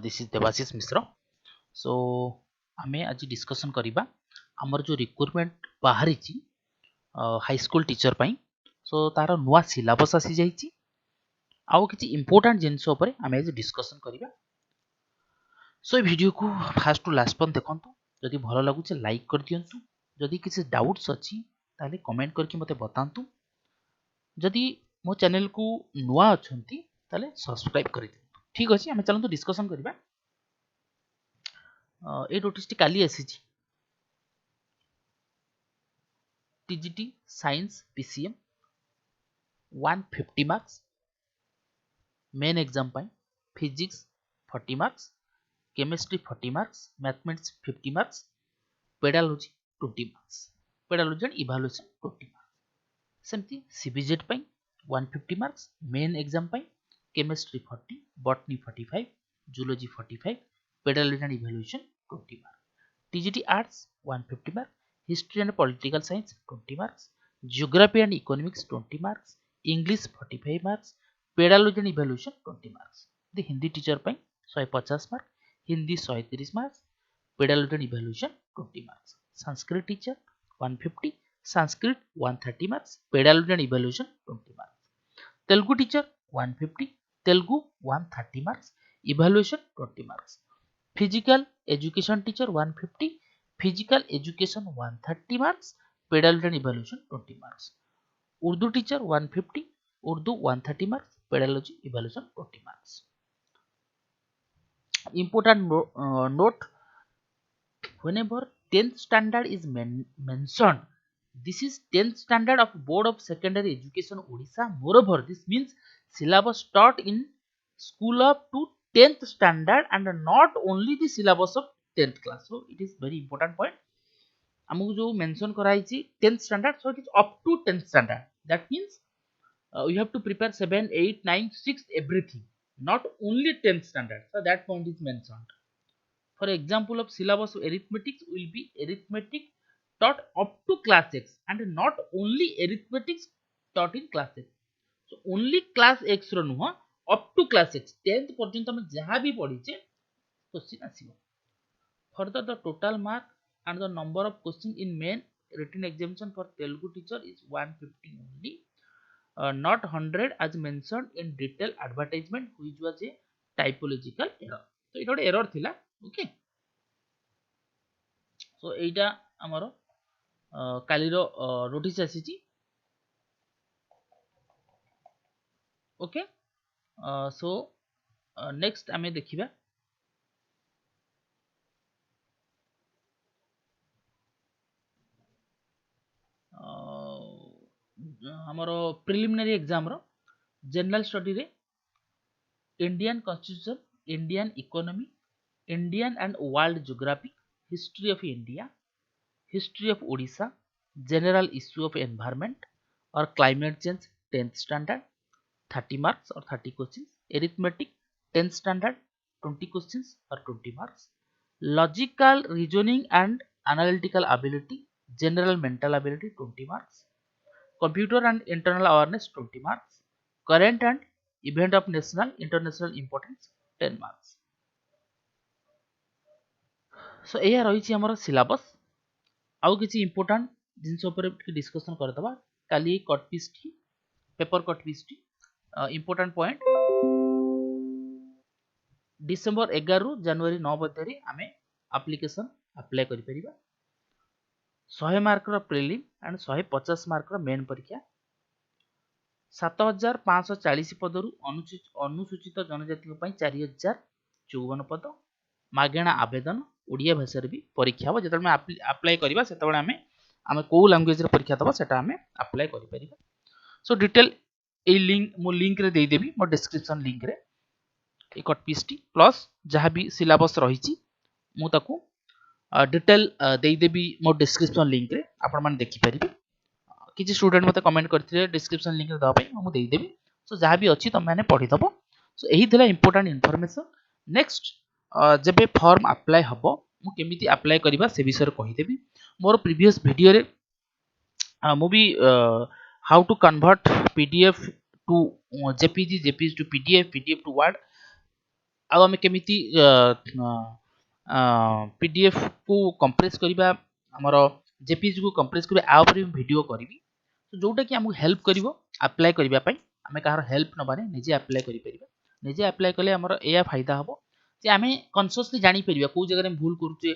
This is Debashish मिश्र। सो आमे आज discussion करिबा हमर जो रिक्रुटमेंट बाहरी हाई स्कूल टीचर पई। सो तार नुआ सिलेबस आसी जाईची आउ किछि इंपोर्टेंट जिंस ऊपर आमे आज डिस्कशन करिबा। सो वीडियो को फास्ट टू लास्ट पर देखंतु, जदि भलो लागु छै लाइक कर दियंतु, जदि किछि डाउट्स अछि ताले कमेंट करके मते बतांतु, जदि मो चैनल को नुआ अछंती ताले सब्सक्राइब कर दियंतु। ठीक अछि, आमे चलंतु डिस्कशन करिबा। ए नोटिस टी काली आसीची TGT science PCM 150 marks main exam पाई, physics 40 marks, chemistry 40 marks, mathematics 50 marks, pedagogy 20 marks, pedagogy and evaluation 20 marks. सेमती सीबीजेड पाई 150 मार्क्स मेन एग्जाम पाई, chemistry 40, botany 45, zoology 45, pedagogy and evaluation 20 marks. TGT arts 150 marks, history and political science 20 marks, geography and economics 20 marks, English 45 marks, pedagogy and evaluation 20 marks. The Hindi teacher पाई 150 marks, Hindi 130 marks, pedagogy and evaluation 20 marks. Sanskrit teacher 150, Sanskrit 130 marks, pedagogy and evaluation 20 marks. Telugu teacher 150, Telugu 130 marks, evaluation 20 marks. Physical education teacher 150, physical education 130 marks, pedagogy and evaluation 20 marks. Urdu teacher 150, Urdu 130 marks, pedagogy evaluation 20 marks. Important note: whenever 10th standard is mentioned, this is 10th standard of Board of Secondary Education Odisha. Moreover, this means syllabus taught in school up to 10th standard and not only the syllabus of 10th class. So it is very important point. आमको जो mention कराई 10th standard, so it is up to 10th standard. That means we have to prepare 7, 8, 9, 6 everything, not only 10th standard. So that point is mentioned. For example of syllabus of arithmetics will be arithmetic taught up to class X and not only arithmetics taught in class X. So only class X रो नुह up to class X 10th पर्यंत हम जहाँ भी पढ़ीचे question आसीबो. Further, the total mark and the number of questions in main written examination for Telugu teacher is 150 only, not 100 as mentioned in detailed advertisement, which was a typological error. So it was error थिला. Okay, so एटा हमर काली रो notice आसीची. Okay, so next आमे देखिबा हमर preliminary exam रो जनरल स्टडी रे Indian constitution, Indian economy, Indian and world geography, history of India, history of Odisha, general issue of environment और climate change 10th standard 30 marks और 30 questions, arithmetic 10th standard 20 questions और 20 marks, logical reasoning and analytical ability, general mental ability 20 marks, computer and internal awareness 20 marks, current and event of national international importance 10 marks. So एया रही हमर syllabus. आउ किछि important जिंस ऊपर discussion करदबा. काली कट पीस टी पेपर कट पीस टी इंपोर्टेंट पॉइंट डिसेंबर 11 रु जनवरी 9 मध्य आमे एप्लिकेशन अप्लाई करि परिबा. 100 मार्क रो prelim and 150 mark row main परीक्षा. 7540 पद रु अनुसूचित जनजाति पई 4054 पद. मागेणा आवेदन ओडिया भाषा रे भी परीक्षा हो. जेतले में अप्लाई करबा सेतबळे आमे को लैंग्वेज रे परीक्षा दबा सेटा आमे अप्लाई करि परिबा. सो डिटेल ए लिंक मो लिंक रे देई देबी, मो डिस्क्रिप्शन लिंक रे ए कट पीस टी प्लस जहां भी सिलेबस रहिची मु ताकू डिटेल देई देबी मो डिस्क्रिप्शन लिंक रे. आपण माने देखि परिबे. किछि स्टूडेंट मते कमेंट करथिले डिस्क्रिप्शन लिंक रे दबा पई मु देई देबी. सो जहां भी अछि तम माने पढि दबो. सो एही थिला इंपोर्टेंट इन्फॉर्मेशन. नेक्स्ट जबे फॉर्म अप्लाई हबो मु केमिति अप्लाई करबा से विषय कहि देबी. मोर प्रीवियस वीडियो रे मु भी how to convert PDF to JPG, JPG to PDF, PDF to Word आउ आमे केमिति पीडीएफ को कंप्रेस करिबा हमर जेपीजी को कंप्रेस करिबा आ ऊपर वीडियो करिवि तो जोटा कि हमहु हेल्प करिवो अप्लाई करिबा पई आमे कहार हेल्प नबारे निजे अप्लाई करि परिबा निजे अप्लाई कले हमर एया फायदा हबो जे आमे कन्सियसली जानि परिबा को जगह रे भूल करूचे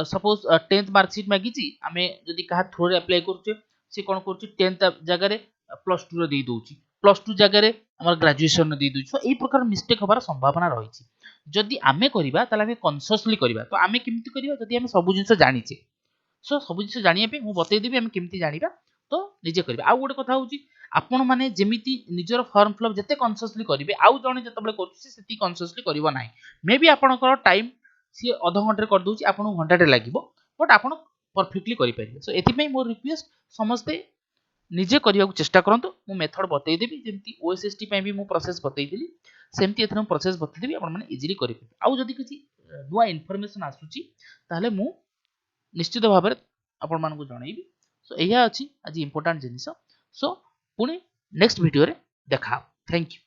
सपोज 10th मार्कशीट मागिची आमे जदि कहा थ्रू रे अप्लाई करूचे से कोन करूची 10th जगह रे प्लस 2 रे दे दोची प्लस 2 जगह रे हमर ग्रेजुएशन रे दे दोची सो एई प्रकार मिस्टेक होबार संभावना रहिची जदि आमे करिबा ताले आमे कन्सियसली करिबा तो आमे केमति करिबा जदि आमे सब जिंस जानिचे सो सब जिंस जानिया पे मु बतै देबी आमे केमति जानिबा तो निजे करिबा आ गोटे कथा होची आपण माने जेमिति निजर फॉर्म फिलअप जते कन्सियसली करिवे आउ जणे जतबेले करूची सेति कन्सियसली करिवो नाही मे बी आपणकर टाइम सी आधा घंटे कर दोची आपन घंटाटे लागिवो बट आपण परफेक्टली करि परिबे सो एथि पई मोर रिक्वेस्ट समस्ते निजे करिया चेष्टा करंतु मु मेथड बतै देबी जेमति ओएसएसटी पई भी मु प्रोसेस बतै दिली सेमति एथन प्रोसेस बतै देबी आपण माने इजीली करि परिबे आउ जदि किछि नुवा इन्फॉर्मेशन आसुची ताले मु निश्चित भाबरे आपण मानकु जणैबी सो एहा अछि आज इंपोर्टेंट जिनिस सो पुनी नेक्स्ट वीडियो रे देखा थैंक यू।